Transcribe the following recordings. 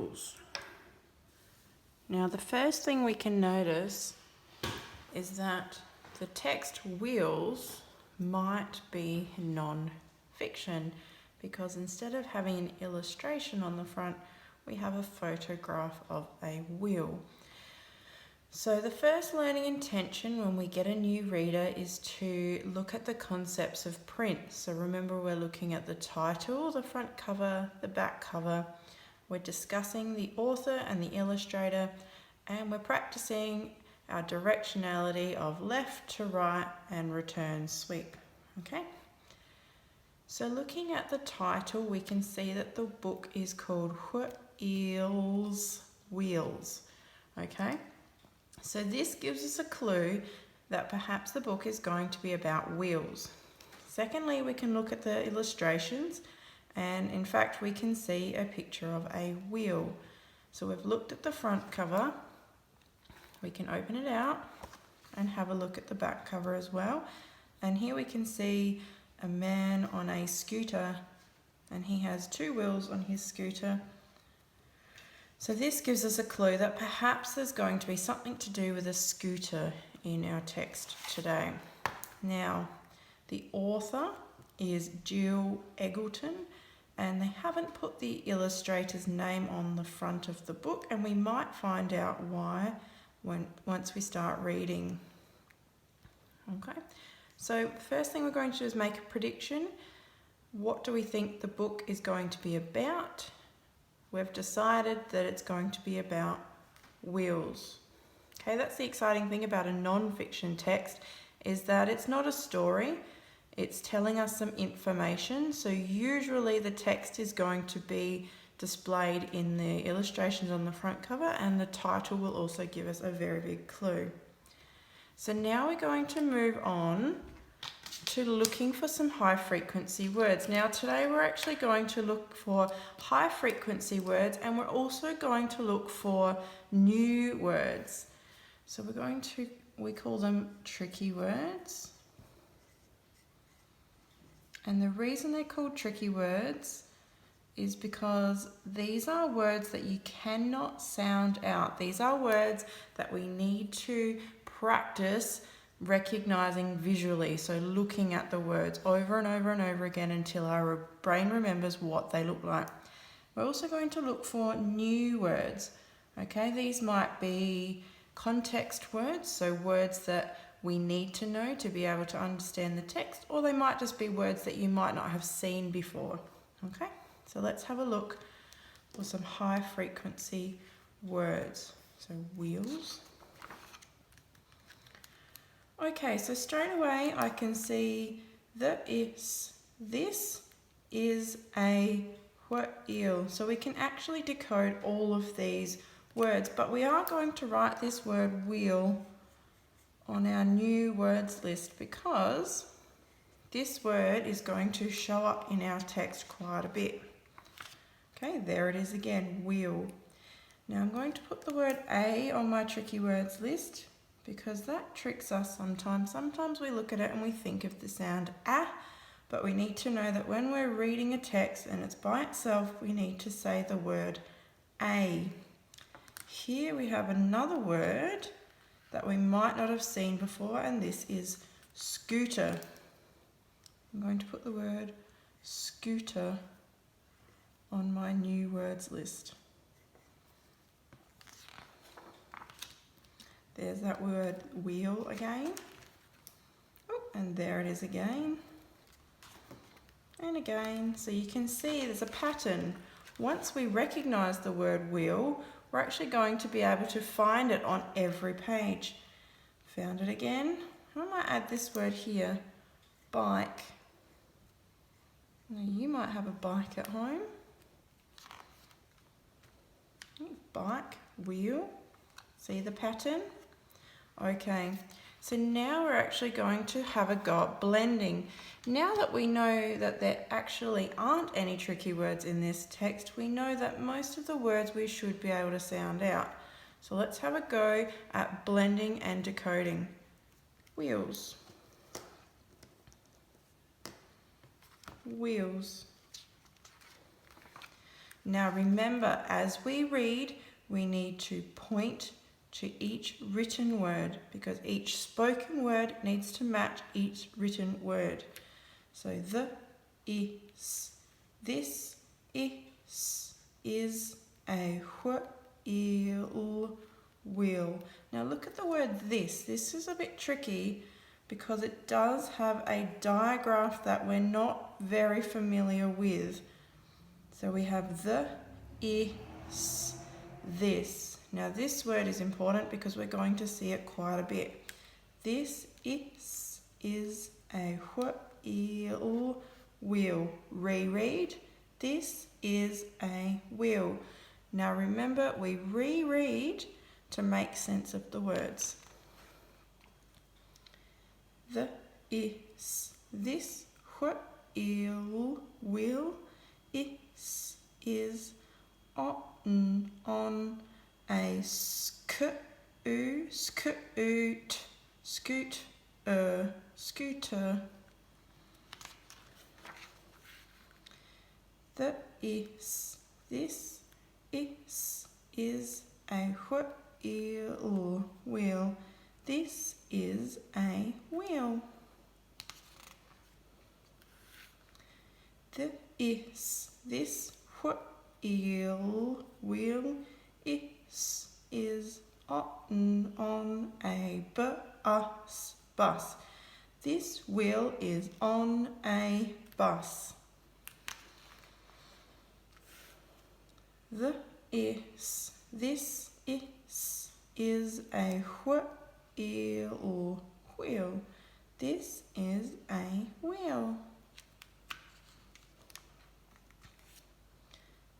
wheels. Now the first thing we can notice is that the text wheels might be non-fiction, because instead of having an illustration on the front, we have a photograph of a wheel. So the first learning intention when we get a new reader is to look at the concepts of print. So remember, we're looking at the title, the front cover, the back cover. We're discussing the author and the illustrator, and we're practicing our directionality of left to right and return sweep. Okay? So looking at the title, we can see that the book is called Wheels. Okay? So this gives us a clue that perhaps the book is going to be about wheels. Secondly, we can look at the illustrations, and in fact we can see a picture of a wheel. So we've looked at the front cover. We can open it out and have a look at the back cover as well. And here we can see a man on a scooter, and he has two wheels on his scooter. So this gives us a clue that perhaps there's going to be something to do with a scooter in our text today. Now, the author is Jill Eggleton, and they haven't put the illustrator's name on the front of the book, and we might find out why once we start reading. Okay, so first thing we're going to do is make a prediction. What do we think the book is going to be about? We've decided that it's going to be about wheels. Okay, that's the exciting thing about a non-fiction text, is that it's not a story, it's telling us some information. So usually the text is going to be displayed in the illustrations on the front cover, and the title will also give us a very big clue. So now we're going to move on to looking for some high frequency words. Now today we're actually going to look for high frequency words, and we're also going to look for new words. So we call them tricky words. And the reason they're called tricky words is because these are words that you cannot sound out. These are words that we need to practice recognizing visually, so looking at the words over and over and over again until our brain remembers what they look like. We're also going to look for new words. Okay, these might be context words, so words that we need to know to be able to understand the text, or they might just be words that you might not have seen before. Okay, so let's have a look for some high frequency words. So wheels. Okay, so straight away I can see that this is a wheel. So we can actually decode all of these words, but we are going to write this word wheel on our new words list, because this word is going to show up in our text quite a bit. Okay, there it is again, wheel. Now I'm going to put the word a on my tricky words list, because that tricks us sometimes. Sometimes we look at it and we think of the sound ah, but we need to know that when we're reading a text and it's by itself, we need to say the word a. Here we have another word that we might not have seen before, and this is scooter. I'm going to put the word scooter on my new words list. There's that word wheel again. Oh, and there it is again. And again. So you can see there's a pattern. Once we recognize the word wheel, we're actually going to be able to find it on every page. Found it again. I might add this word here, bike. Now you might have a bike at home. Bike, wheel. See the pattern? Okay, so now we're actually going to have a go at blending. Now that we know that there actually aren't any tricky words in this text, we know that most of the words we should be able to sound out. So let's have a go at blending and decoding. Wheels. Wheels. Now remember, as we read, we need to point to each written word because each spoken word needs to match each written word. So the is, this is a will. Now look at the word this. This is a bit tricky because it does have a digraph that we're not very familiar with. So we have the is, this. Now this word is important because we're going to see it quite a bit. This is a will. Reread. This is a will. Now remember, we reread to make sense of the words. The is, this will is on a scooter. The is, this is a wheel. This is a wheel. The is, this wheel is on a bus. This wheel is on a bus. The is, this is a wheel. This is a wheel.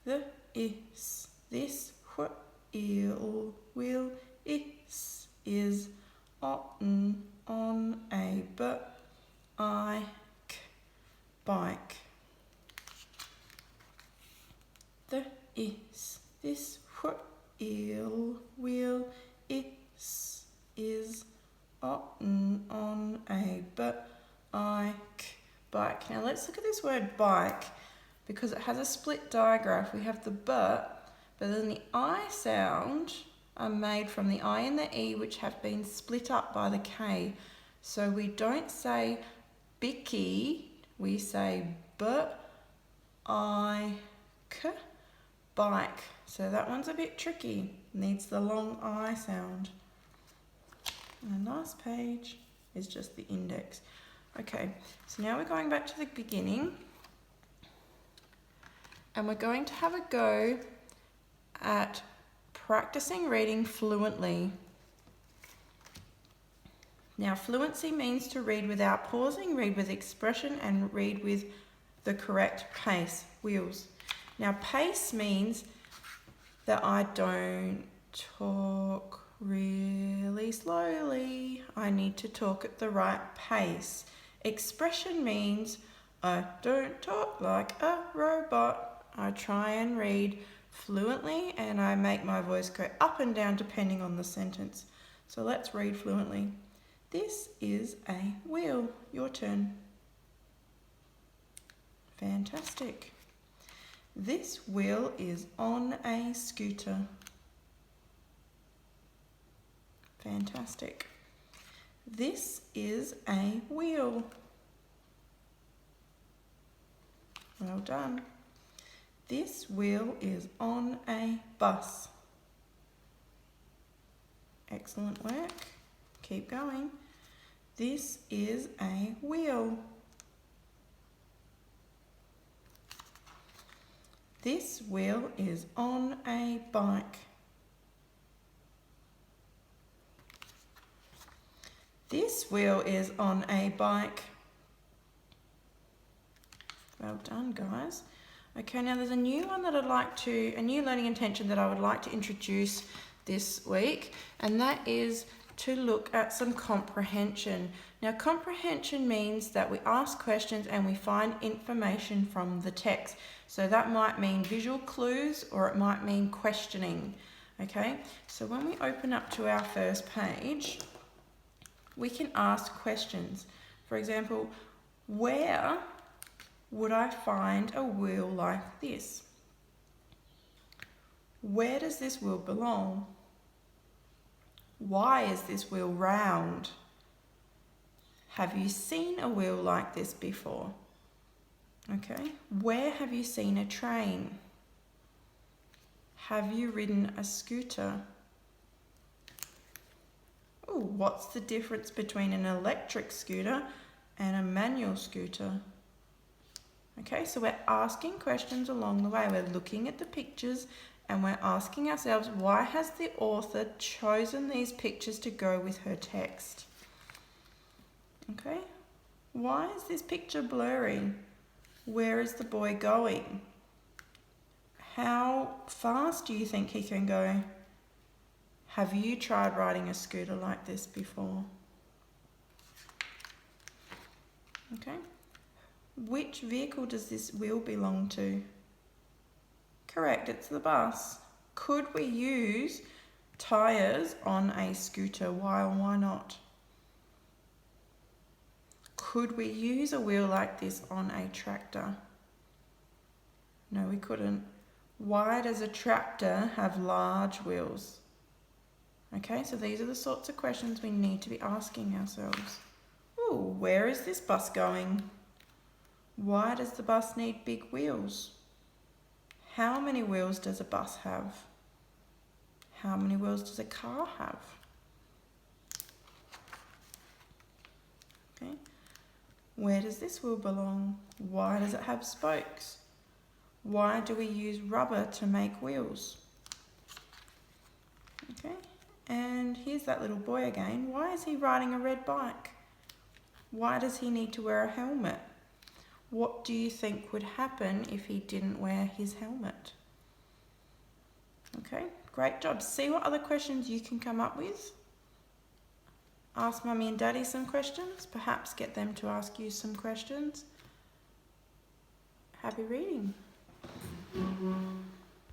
The is, this wheel is on a bike. The is, this wheel is on a bike. Now let's look at this word bike because it has a split digraph. We have the but then the I sound are made from the I and the E, which have been split up by the K. So we don't say bicky, we say bike. So that one's a bit tricky, needs the long I sound. And the last page is just the index. Okay, so now we're going back to the beginning and we're going to have a go at practicing reading fluently. Now, fluency means to read without pausing, read with expression, and read with the correct pace, wheels. Now, pace means that I don't talk really slowly. I need to talk at the right pace. Expression means I don't talk like a robot. I try and read fluently and I make my voice go up and down depending on the sentence. So let's read fluently. This is a wheel. Your turn. Fantastic. This wheel is on a scooter. Fantastic. This is a wheel. Well done. This wheel is on a bus. Excellent work. Keep going. This is a wheel. This wheel is on a bike. This wheel is on a bike. Well done, guys. Okay, now there's a new one that a new learning intention that I would like to introduce this week, and that is to look at some comprehension. Now, comprehension means that we ask questions and we find information from the text. So that might mean visual clues or it might mean questioning. Okay, so when we open up to our first page, we can ask questions. For example, where would I find a wheel like this? Where does this wheel belong? Why is this wheel round? Have you seen a wheel like this before? Okay. Where have you seen a train? Have you ridden a scooter? Ooh, what's the difference between an electric scooter and a manual scooter? Okay, so we're asking questions along the way. We're looking at the pictures and we're asking ourselves, why has the author chosen these pictures to go with her text? Okay, why is this picture blurry? Where is the boy going? How fast do you think he can go? Have you tried riding a scooter like this before? Okay. Which vehicle does this wheel belong to? Correct, it's the bus. Could we use tyres on a scooter? Why or why not? Could we use a wheel like this on a tractor? No, we couldn't. Why does a tractor have large wheels? Okay, so these are the sorts of questions we need to be asking ourselves. Ooh, where is this bus going? Why does the bus need big wheels? How many wheels does a bus have? How many wheels does a car have? Okay. Where does this wheel belong? Why does it have spokes? Why do we use rubber to make wheels? Okay. And here's that little boy again. Why is he riding a red bike? Why does he need to wear a helmet? What do you think would happen if he didn't wear his helmet? Okay, great job. See what other questions you can come up with. Ask Mummy and Daddy some questions. Perhaps get them to ask you some questions. Happy reading.